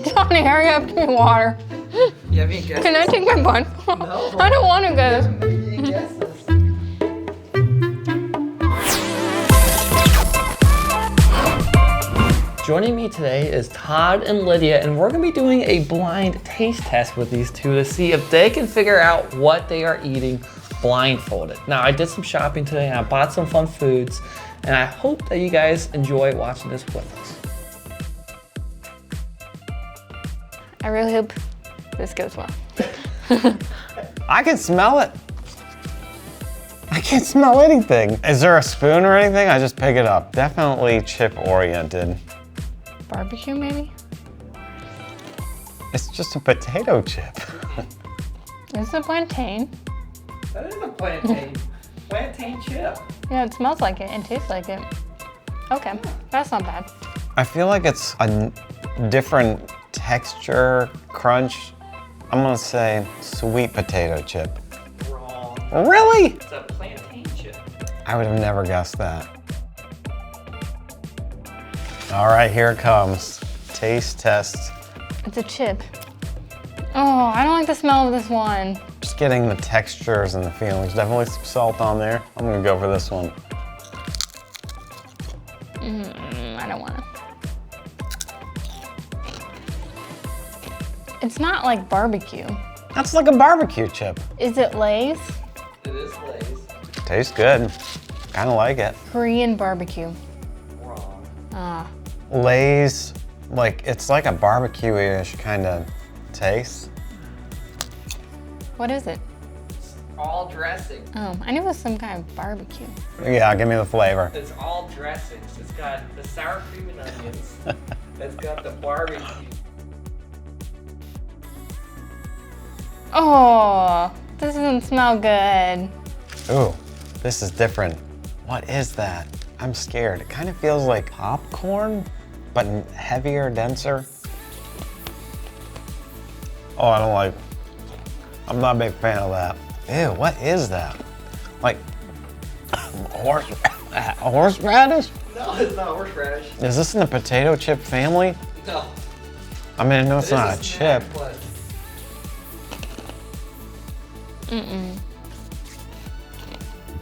Johnny, hurry up, give me water. You have any guesses? Can I take my blindfold? No. I don't want to go. Maybe any guesses? Joining me today is Todd and Lydia, and we're gonna be doing a blind taste test with these two to see if they can figure out what they are eating blindfolded. Now, I did some shopping today and I bought some fun foods, and I hope that you guys enjoy watching this with us. I really hope this goes well. I can smell it. I can't smell anything. Is there a spoon or anything? I just pick it up. Definitely chip oriented. Barbecue, maybe? It's just a potato chip. It's a plantain. That is a plantain. Plantain chip. Yeah, it smells like it and tastes like it. Okay, that's not bad. I feel like it's a different texture, crunch. I'm gonna say sweet potato chip. Wrong. Really? It's a plantain chip. I would have never guessed that. All right, here it comes. Taste test. It's a chip. Oh, I don't like the smell of this one. Just getting the textures and the feelings. Definitely some salt on there. I'm gonna go for this one. I don't want to. It's not like barbecue. That's like a barbecue chip. Is it Lay's? It is Lay's. Tastes good. Kinda like it. Korean barbecue. Wrong. Ah. Lay's, like, it's like a barbecue-ish kind of taste. What is it? All dressing. Oh, I knew it was some kind of barbecue. Yeah, give me the flavor. It's all dressings. It's got the sour cream and onions. It's got the barbecue. Oh, this doesn't smell good. Ooh, this is different. What is that? I'm scared. It kind of feels like popcorn, but heavier, denser. Oh, I don't like, I'm not a big fan of that. Ew, what is that? Like, horseradish? No, it's not horseradish. Is this in the potato chip family? No. I mean, I know it's It is not a chip. snack, but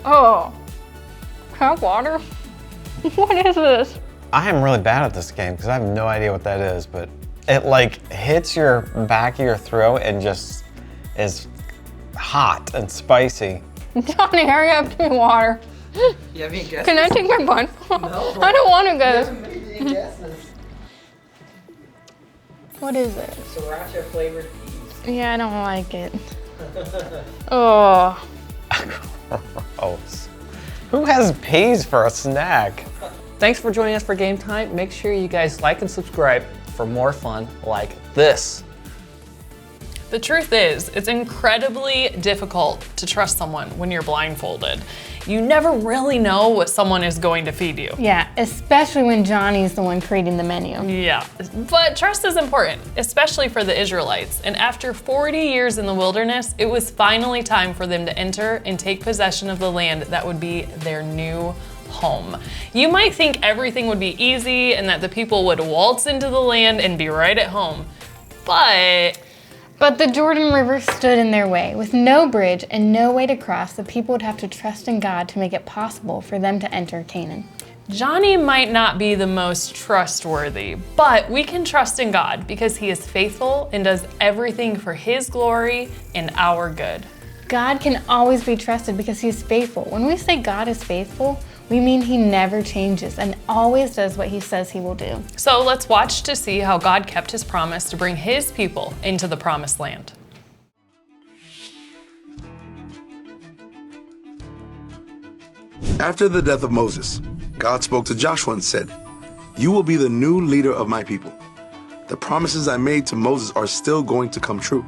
Oh, can I have water? What is this? I am really bad at this game because I have no idea what that is, but it like hits your back of your throat and just is hot and spicy. Johnny, hurry up, give me water. You have any guesses? Can I take my blindfold? No. I don't want to You go. haven't made any guesses. What is it? Sriracha flavored peas. Yeah, I don't like it. Oh. Gross. Who has peas for a snack? Thanks for joining us for Game Time. Make sure you guys like and subscribe for more fun like this. The truth is, it's incredibly difficult to trust someone when you're blindfolded. You never really know what someone is going to feed you. Yeah, especially when Johnny's the one creating the menu. Yeah, but trust is important, especially for the Israelites. And after 40 years in the wilderness, it was finally time for them to enter and take possession of the land that would be their new home. You might think everything would be easy and that the people would waltz into the land and be right at home, But the Jordan River stood in their way. With no bridge and no way to cross, the people would have to trust in God to make it possible for them to enter Canaan. Johnny might not be the most trustworthy, but we can trust in God because He is faithful and does everything for His glory and our good. God can always be trusted because He is faithful. When we say God is faithful, we mean He never changes and always does what He says He will do. So let's watch to see how God kept His promise to bring His people into the promised land. After the death of Moses, God spoke to Joshua and said, "You will be the new leader of my people. The promises I made to Moses are still going to come true.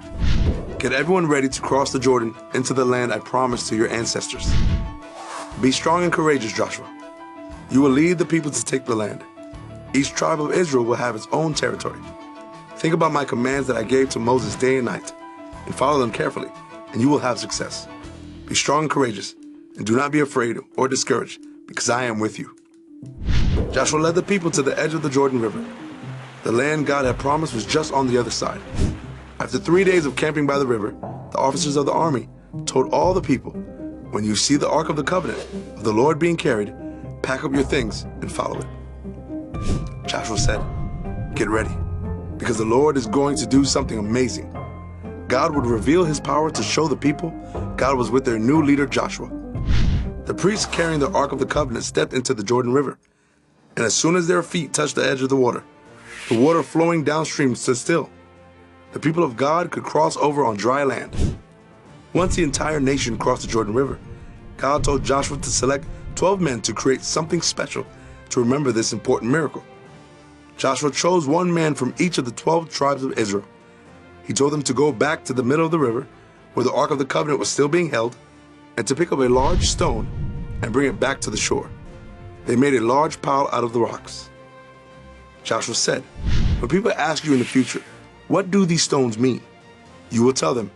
Get everyone ready to cross the Jordan into the land I promised to your ancestors. Be strong and courageous, Joshua. You will lead the people to take the land. Each tribe of Israel will have its own territory. Think about my commands that I gave to Moses day and night, and follow them carefully, and you will have success. Be strong and courageous, and do not be afraid or discouraged, because I am with you." Joshua led the people to the edge of the Jordan River. The land God had promised was just on the other side. After 3 days of camping by the river, the officers of the army told all the people, "When you see the Ark of the Covenant of the Lord being carried, pack up your things and follow it." Joshua said, "Get ready, because the Lord is going to do something amazing." God would reveal his power to show the people God was with their new leader, Joshua. The priests carrying the Ark of the Covenant stepped into the Jordan River, and as soon as their feet touched the edge of the water flowing downstream stood still. The people of God could cross over on dry land. Once the entire nation crossed the Jordan River, God told Joshua to select 12 men to create something special to remember this important miracle. Joshua chose one man from each of the 12 tribes of Israel. He told them to go back to the middle of the river, where the Ark of the Covenant was still being held, and to pick up a large stone and bring it back to the shore. They made a large pile out of the rocks. Joshua said, "When people ask you in the future, 'What do these stones mean?' you will tell them,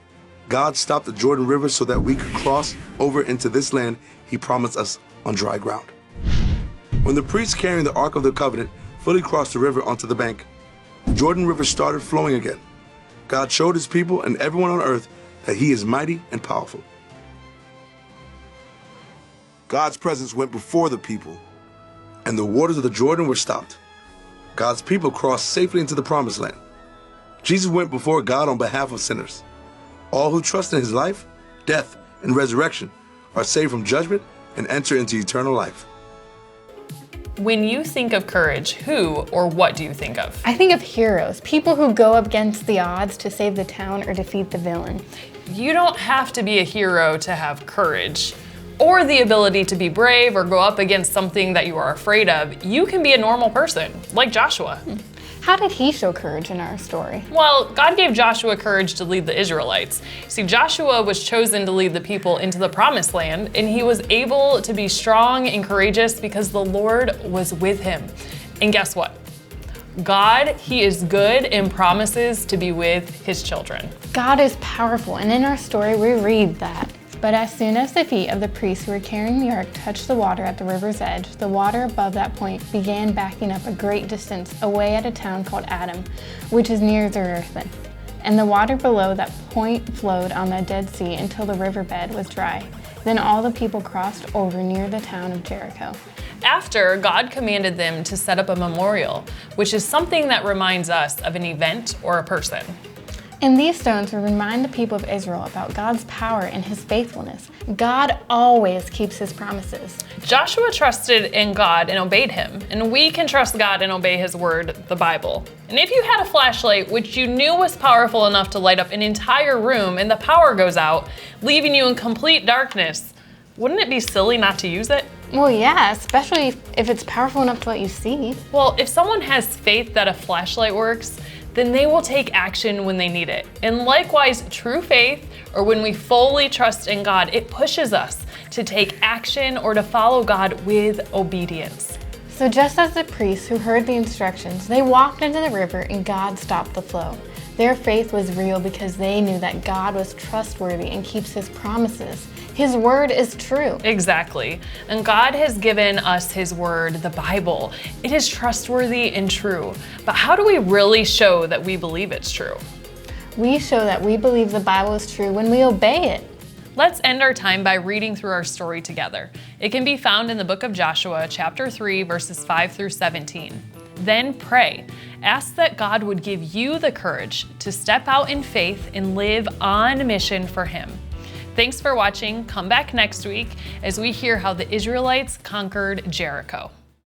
'God stopped the Jordan River so that we could cross over into this land he promised us on dry ground.'" When the priests carrying the Ark of the Covenant fully crossed the river onto the bank, the Jordan River started flowing again. God showed his people and everyone on earth that he is mighty and powerful. God's presence went before the people, and the waters of the Jordan were stopped. God's people crossed safely into the promised land. Jesus went before God on behalf of sinners. All who trust in his life, death, and resurrection are saved from judgment and enter into eternal life. When you think of courage, who or what do you think of? I think of heroes, people who go up against the odds to save the town or defeat the villain. You don't have to be a hero to have courage or the ability to be brave or go up against something that you are afraid of. You can be a normal person, like Joshua. How did he show courage in our story? Well, God gave Joshua courage to lead the Israelites. See, Joshua was chosen to lead the people into the promised land, and he was able to be strong and courageous because the Lord was with him. And guess what? God, he is good and promises to be with his children. God is powerful, and in our story we read that. But as soon as the feet of the priests who were carrying the ark touched the water at the river's edge, the water above that point began backing up a great distance away at a town called Adam, which is near Zarephath. And the water below that point flowed on the Dead Sea until the riverbed was dry. Then all the people crossed over near the town of Jericho. After, God commanded them to set up a memorial, which is something that reminds us of an event or a person. And these stones will remind the people of Israel about God's power and his faithfulness. God always keeps his promises. Joshua trusted in God and obeyed him, and we can trust God and obey his word, the Bible. And if you had a flashlight which you knew was powerful enough to light up an entire room and the power goes out, leaving you in complete darkness, wouldn't it be silly not to use it? Well, yeah, especially if it's powerful enough to let you see. Well, if someone has faith that a flashlight works, then they will take action when they need it. And likewise, true faith, or when we fully trust in God, it pushes us to take action or to follow God with obedience. So just as the priests who heard the instructions, they walked into the river and God stopped the flow. Their faith was real because they knew that God was trustworthy and keeps his promises. His word is true. Exactly. And God has given us his word, the Bible. It is trustworthy and true. But how do we really show that we believe it's true? We show that we believe the Bible is true when we obey it. Let's end our time by reading through our story together. It can be found in the book of Joshua, chapter 3, verses 5 through 17. Then pray. Ask that God would give you the courage to step out in faith and live on mission for him. Thanks for watching. Come back next week as we hear how the Israelites conquered Jericho.